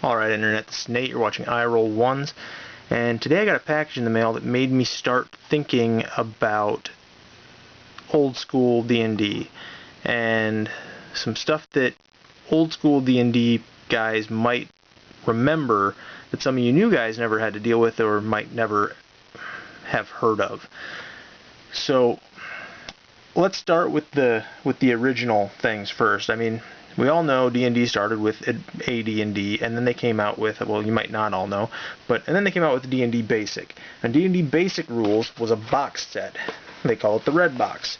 Alright Internet, this is Nate, you're watching iRoll1s, and today I got a package in the mail that made me start thinking about old school D&D, and some stuff that old school D&D guys might remember that some of you new guys never had to deal with or might never have heard of. So let's start with the original things first. I mean, we all know D&D started with AD&D, and then they came out with, well, you might not all know, and then they came out with D&D Basic. And D&D Basic Rules was a box set. They call it the Red Box.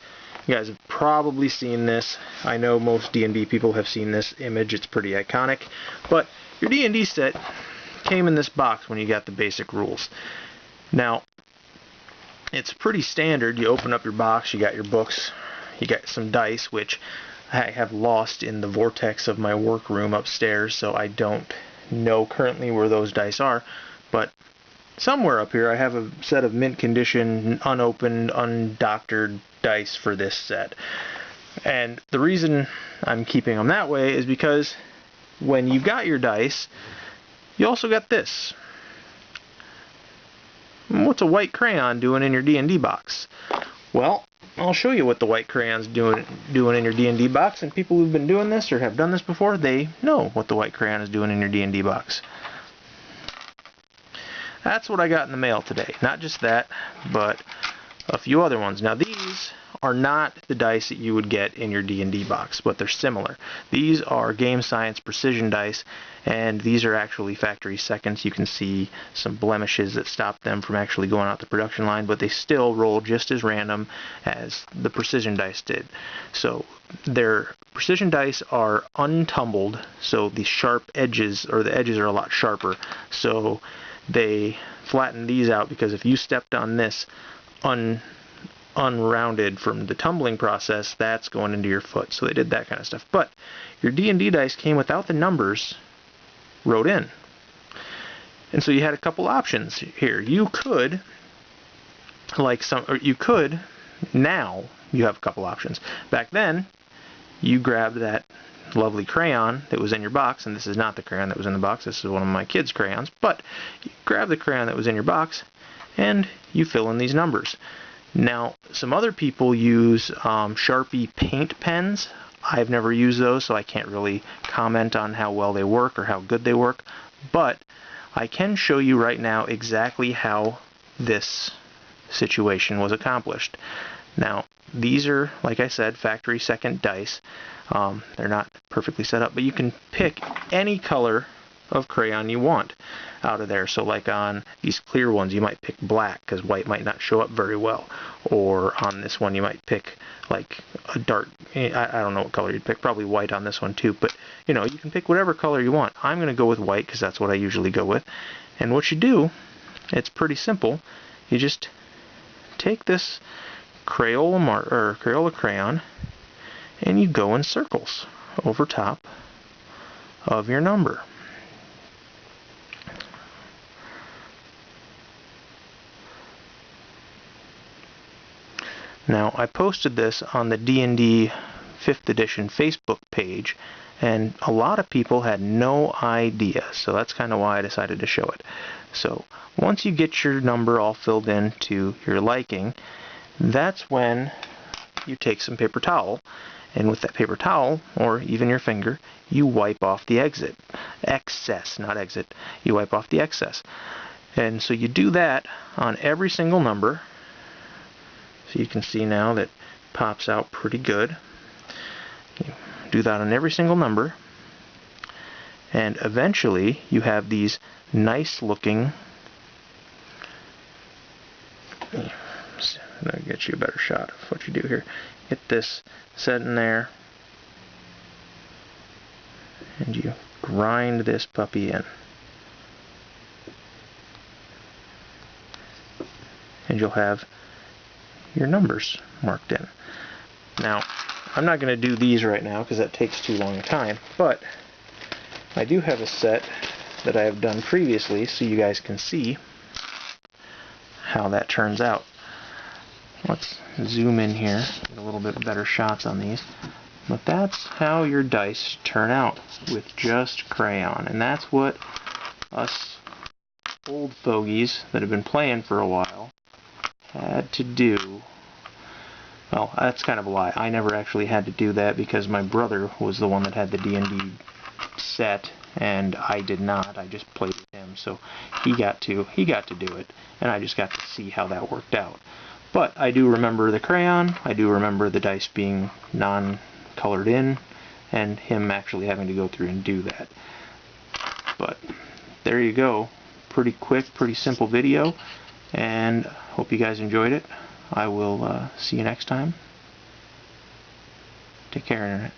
You guys have probably seen this. I know most D&D people have seen this image. It's pretty iconic. But your D&D set came in this box when you got the Basic Rules. Now, it's pretty standard. You open up your box, you got your books, you got some dice, which I have lost in the vortex of my workroom upstairs, so I don't know currently where those dice are, but somewhere up here I have a set of mint condition, unopened, undoctored dice for this set. And the reason I'm keeping them that way is because when you got your dice, you also got this. What's a white crayon doing in your D&D box? Well, I'll show you what the white crayon's doing in your D&D box, and people who've been doing this or have done this before, they know what the white crayon is doing in your D&D box. That's what I got in the mail today. Not just that, but a few other ones. Now these are not the dice that you would get in your D&D box, but they're similar. These are Game Science Precision dice, and these are actually factory seconds. You can see some blemishes that stop them from actually going out the production line, but they still roll just as random as the Precision dice did. So their Precision dice are untumbled, so the sharp edges, or the edges are a lot sharper, so they flatten these out, because if you stepped on this unrounded from the tumbling process, that's going into your foot. So they did that kind of stuff. But your D&D dice came without the numbers wrote in. And so you had a couple options here. You could, now you have a couple options. Back then, you grabbed that lovely crayon that was in your box, and this is not the crayon that was in the box, this is one of my kids' crayons, but you grab the crayon that was in your box, and you fill in these numbers. Now, some other people use Sharpie paint pens. I've never used those, so I can't really comment on how well they work or how good they work, but I can show you right now exactly how this situation was accomplished. Now, these are, like I said, factory second dice. They're not perfectly set up, but you can pick any color of crayon you want out of there. So like on these clear ones, you might pick black because white might not show up very well. Or on this one, you might pick like a dark, I don't know what color you'd pick, probably white on this one too. But you know, you can pick whatever color you want. I'm going to go with white because that's what I usually go with. And what you do, it's pretty simple. You just take this Crayola crayon and you go in circles over top of your number. Now, I posted this on the D&D 5th edition Facebook page, and a lot of people had no idea, so that's kind of why I decided to show it. So, once you get your number all filled in to your liking, that's when you take some paper towel, and with that paper towel, or even your finger, you wipe off the excess, not exit, you wipe off the excess. And so you do that on every single number. So you can see now that pops out pretty good. You do that on every single number, and eventually you have these nice looking, I'll get you a better shot of what you do here. Get this set in there, and you grind this puppy in. And you'll have your numbers marked in. Now, I'm not going to do these right now because that takes too long a time, but I do have a set that I have done previously so you guys can see how that turns out. Let's zoom in here, get a little bit better shots on these. But that's how your dice turn out with just crayon. And that's what us old fogies that have been playing for a while had to do. Well, that's kind of a lie. I never actually had to do that because my brother was the one that had the D&D set, and I did not. I just played with him, so he got to do it, and I just got to see how that worked out. But I do remember the crayon. I do remember the dice being non-colored in, and him actually having to go through and do that. But there you go. Pretty quick, pretty simple video, and hope you guys enjoyed it. I will see you next time. Take care, Internet.